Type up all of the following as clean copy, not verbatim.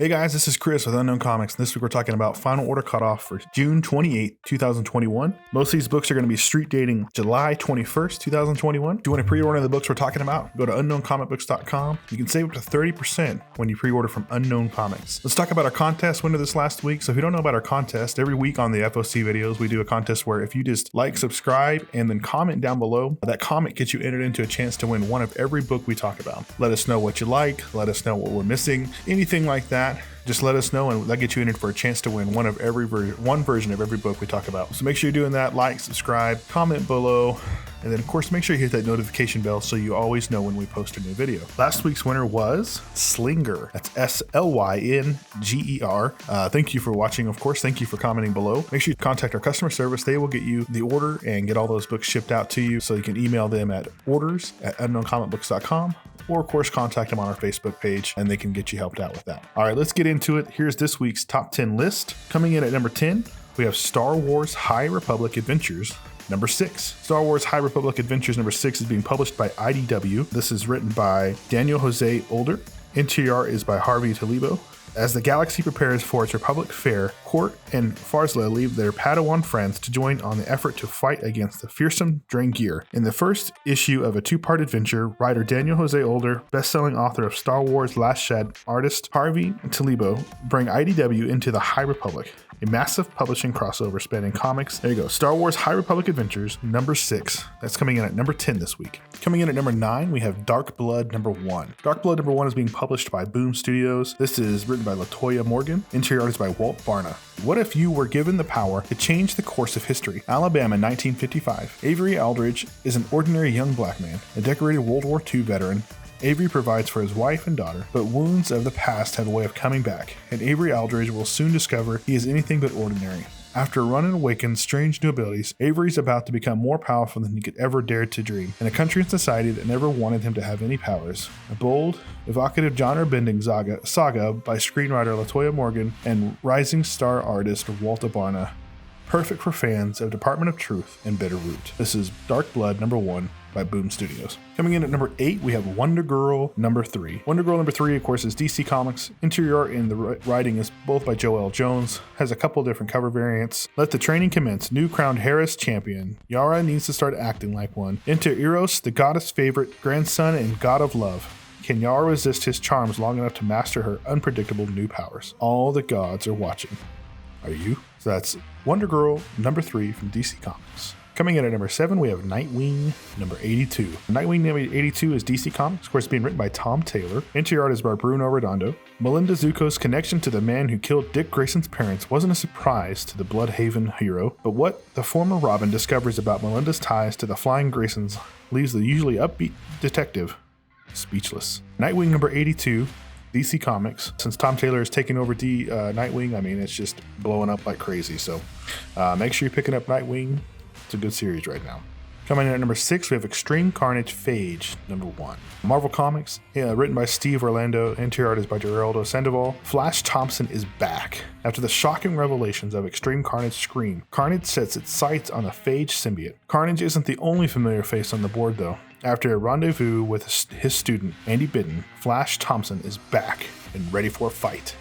Hey guys, this is Chris with Unknown Comics, and this week we're talking about Final Order Cutoff for June 28, 2021. Most of these books are going to be street dating July 21st, 2021. If you want to pre-order the books we're talking about, go to unknowncomicbooks.com. You can save up to 30% when you pre-order from Unknown Comics. Let's talk about our contest winner this last week. So if you don't know about our contest, every week on the FOC videos, we do a contest where if you just like, subscribe, and then comment down below, that comment gets you entered into a chance to win one of every book we talk about. Let us know what you like, let us know what we're missing, anything like that. Just let us know, and that gets you entered for a chance to win one version of every book we talk about. So make sure you're doing that. Like, subscribe, comment below, and then of course make sure you hit that notification bell so you always know when we post a new video. Last week's winner was Slinger. That's SLYNGER. Thank you for watching, of course. Thank you for commenting below. Make sure you contact our customer service. They will get you the order and get all those books shipped out to you, so you can email them at orders@unknowncomicbooks.com, or of course contact them on our Facebook page and they can get you helped out with that. All right, let's get into it. Here's this week's top 10 list. Coming in at number 10, we have Star Wars High Republic Adventures number 6. Star Wars High Republic Adventures number 6 is being published by IDW. This is written by Daniel Jose Older. Interior is by Harvey Talibo. As the galaxy prepares for its Republic fair, Court and Farzla leave their Padawan friends to join on the effort to fight against the fearsome Drangir. In the first issue of a two-part adventure, writer Daniel Jose Older, best-selling author of Star Wars Last Shed, artist Harvey Talibo bring IDW into the High Republic, a massive publishing crossover spanning comics. There you go, Star Wars High Republic Adventures number 6. That's coming in at number 10 this week. Coming in at number 9, we have Dark Blood number 1. Dark Blood number 1 is being published by Boom Studios. This is written by Latoya Morgan. Interior art is by Walt Barna. What if you were given the power to change the course of history? Alabama, 1955. Avery Aldridge is an ordinary young black man, a decorated World War II veteran. Avery provides for his wife and daughter, but wounds of the past have a way of coming back, and Avery Aldridge will soon discover he is anything but ordinary. After Ronan awakens strange new abilities, Avery's about to become more powerful than he could ever dare to dream, in a country and society that never wanted him to have any powers. A bold, evocative, genre-bending saga by screenwriter Latoya Morgan and rising star artist Walter Barna. Perfect for fans of Department of Truth and Bitterroot. This is Dark Blood number 1 by Boom Studios. Coming in at number 8, we have Wonder Girl number 3. Wonder Girl number 3, of course, is DC Comics. Interior art and the writing is both by Joel Jones. Has a couple different cover variants. Let the training commence. New crowned Harris champion. Yara needs to start acting like one. Enter Eros, the goddess favorite, grandson and god of love. Can Yara resist his charms long enough to master her unpredictable new powers? All the gods are watching. Are you? So that's Wonder Girl number 3 from DC Comics. Coming in at number 7, we have Nightwing number 82. Nightwing number 82 is DC Comics, of course, being written by Tom Taylor. Interior art is by Bruno Redondo. Melinda Zuko's connection to the man who killed Dick Grayson's parents wasn't a surprise to the Bloodhaven hero, but what the former Robin discovers about Melinda's ties to the Flying Graysons leaves the usually upbeat detective speechless. Nightwing number 82. DC Comics. Since Tom Taylor is taking over Nightwing, I mean, it's just blowing up like crazy. So make sure you're picking up Nightwing. It's a good series right now. Coming in at number 6, we have Extreme Carnage Phage number 1. Marvel Comics, written by Steve Orlando. Interior art is by Geraldo Sandoval. Flash Thompson is back. After the shocking revelations of Extreme Carnage Scream, Carnage sets its sights on the Phage symbiote. Carnage isn't the only familiar face on the board, though. After a rendezvous with his student, Andy Bitten, Flash Thompson is back and ready for a fight.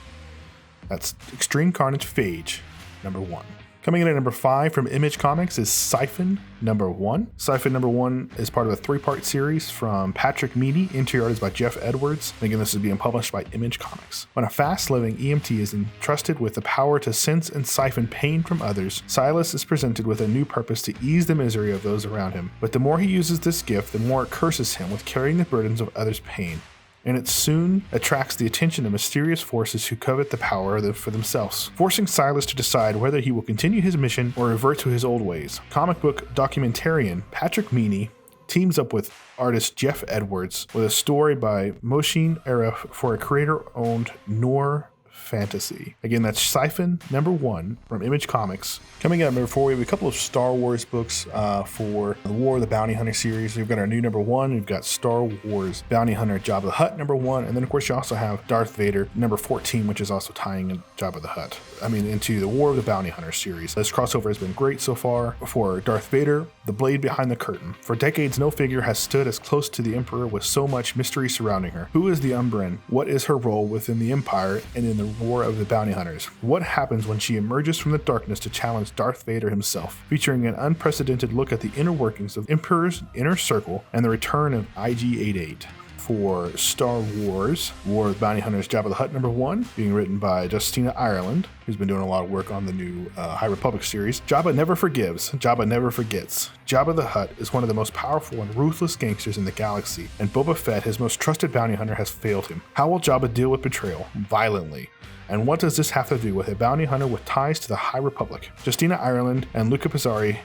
That's Extreme Carnage Phage number 1. Coming in at number 5 from Image Comics is Siphon number 1. Siphon number 1 is part of a 3-part series from Patrick Meany. Interior art is by Jeff Edwards. And again, this is being published by Image Comics. When a fast-living EMT is entrusted with the power to sense and siphon pain from others, Silas is presented with a new purpose to ease the misery of those around him. But the more he uses this gift, the more it curses him with carrying the burdens of others' pain. And it soon attracts the attention of mysterious forces who covet the power for themselves, forcing Silas to decide whether he will continue his mission or revert to his old ways. Comic book documentarian Patrick Meany teams up with artist Jeff Edwards with a story by Moshin Aref for a creator-owned Noir fantasy. Again, that's Siphon number 1 from Image Comics. Coming in at number 4, we have a couple of Star Wars books for the War of the Bounty Hunter series. We've got our new number 1. We've got Star Wars Bounty Hunter Jabba the Hutt number 1. And then, of course, you also have Darth Vader number 14, which is also tying in Jabba the Hutt. Into the War of the Bounty Hunter series. This crossover has been great so far. For Darth Vader, the blade behind the curtain. For decades, no figure has stood as close to the Emperor with so much mystery surrounding her. Who is the Umbran? What is her role within the Empire and in the War of the Bounty Hunters. What happens when she emerges from the darkness to challenge Darth Vader himself? Featuring an unprecedented look at the inner workings of Emperor's Inner Circle and the return of IG-88. For Star Wars, War of the Bounty Hunters Jabba the Hutt #1, being written by Justina Ireland, who's been doing a lot of work on the new High Republic series. Jabba never forgives, Jabba never forgets. Jabba the Hutt is one of the most powerful and ruthless gangsters in the galaxy, and Boba Fett, his most trusted bounty hunter, has failed him. How will Jabba deal with betrayal? Violently. And what does this have to do with a bounty hunter with ties to the High Republic? Justina Ireland and Luca Pizzari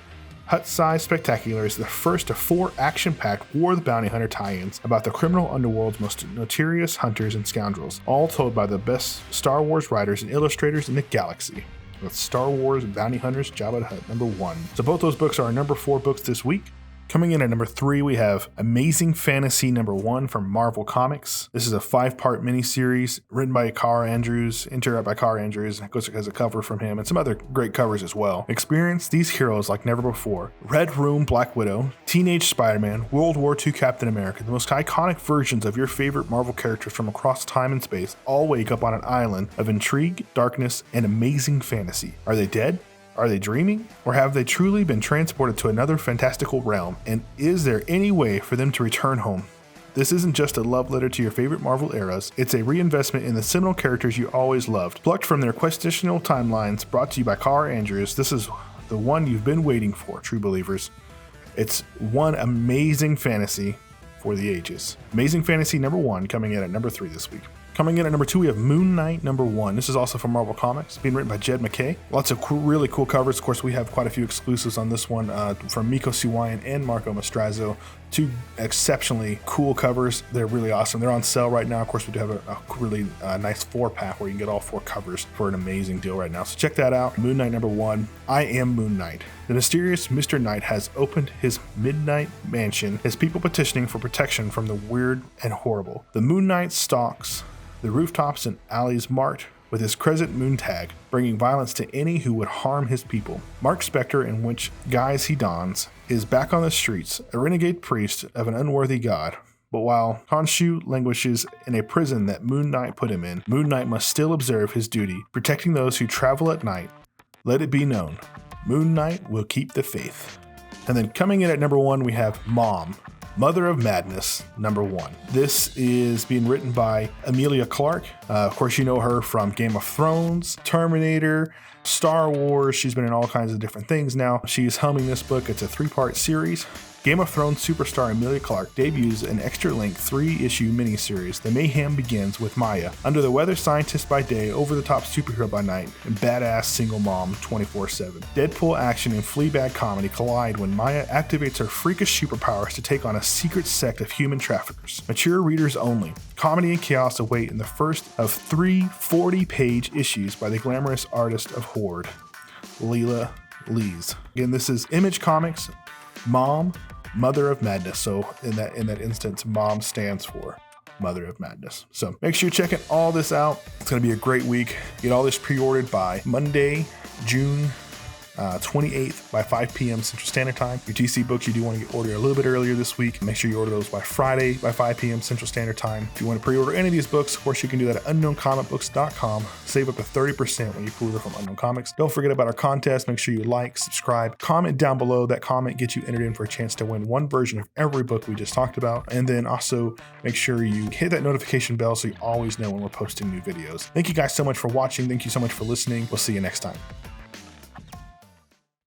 Hutt-Size Spectacular is the first of 4 action-packed War of the Bounty Hunter tie-ins about the criminal underworld's most notorious hunters and scoundrels, all told by the best Star Wars writers and illustrators in the galaxy. That's Star Wars Bounty Hunters Jabba the Hutt #1. So both those books are our #4 books this week. Coming in at #3, we have Amazing Fantasy #1 from Marvel Comics. This is a 5-part miniseries written by Kara Andrews, interior by Kara Andrews, and has a cover from him and some other great covers as well. Experience these heroes like never before. Red Room Black Widow, Teenage Spider-Man, World War II Captain America, the most iconic versions of your favorite Marvel characters from across time and space all wake up on an island of intrigue, darkness, and amazing fantasy. Are they dead? Are they dreaming? Or have they truly been transported to another fantastical realm? And is there any way for them to return home? This isn't just a love letter to your favorite Marvel eras, it's a reinvestment in the seminal characters you always loved. Plucked from their questitional timelines, brought to you by Kara Andrews, this is the one you've been waiting for, true believers. It's one amazing fantasy for the ages. Amazing Fantasy #1 coming in at #3 this week. Coming in at #2, we have Moon Knight #1. This is also from Marvel Comics, being written by Jed McKay. Lots of really cool covers. Of course, we have quite a few exclusives on this one from Miko Suwayan and Marco Mastrazo. 2 exceptionally cool covers. They're really awesome. They're on sale right now. Of course, we do have a really nice 4-pack where you can get all 4 covers for an amazing deal right now. So check that out. Moon Knight #1. I am Moon Knight. The mysterious Mr. Knight has opened his midnight mansion, his people petitioning for protection from the weird and horrible. The Moon Knight stalks the rooftops and alleys marked with his crescent moon tag, bringing violence to any who would harm his people. Mark Spector, in which guise he dons, is back on the streets, a renegade priest of an unworthy god. But while Khonshu languishes in a prison that Moon Knight put him in, Moon Knight must still observe his duty, protecting those who travel at night. Let it be known, Moon Knight will keep the faith. And then coming in at #1, we have Mom, Mother of Madness #1. This is being written by Emilia Clarke. Of course, you know her from Game of Thrones, Terminator, Star Wars. She's been in all kinds of different things now. She's helming this book. It's a 3-part series. Game of Thrones superstar Emilia Clarke debuts an extra-length 3-issue miniseries. The mayhem begins with Maya, under the weather scientist by day, over-the-top superhero by night, and badass single mom 24/7. Deadpool action and Fleabag comedy collide when Maya activates her freakish superpowers to take on a secret sect of human traffickers. Mature readers only. Comedy and chaos await in the first of 3 40-page issues by the glamorous artist of Horde, Leila Lees. Again, this is Image Comics, Mom, Mother of Madness. So in that instance, Mom stands for Mother of Madness. So make sure you're checking all this out. It's going to be a great week. Get all this pre-ordered by Monday, June 28th by 5 p.m. Central Standard Time. Your TC books, you do want to get ordered a little bit earlier this week. Make sure you order those by Friday by 5 p.m. Central Standard Time. If you want to pre-order any of these books, of course, you can do that at unknowncomicbooks.com. Save up to 30% when you pre-order from Unknown Comics. Don't forget about our contest. Make sure you like, subscribe, comment down below. That comment gets you entered in for a chance to win one version of every book we just talked about. And then also make sure you hit that notification bell so you always know when we're posting new videos. Thank you guys so much for watching. Thank you so much for listening. We'll see you next time.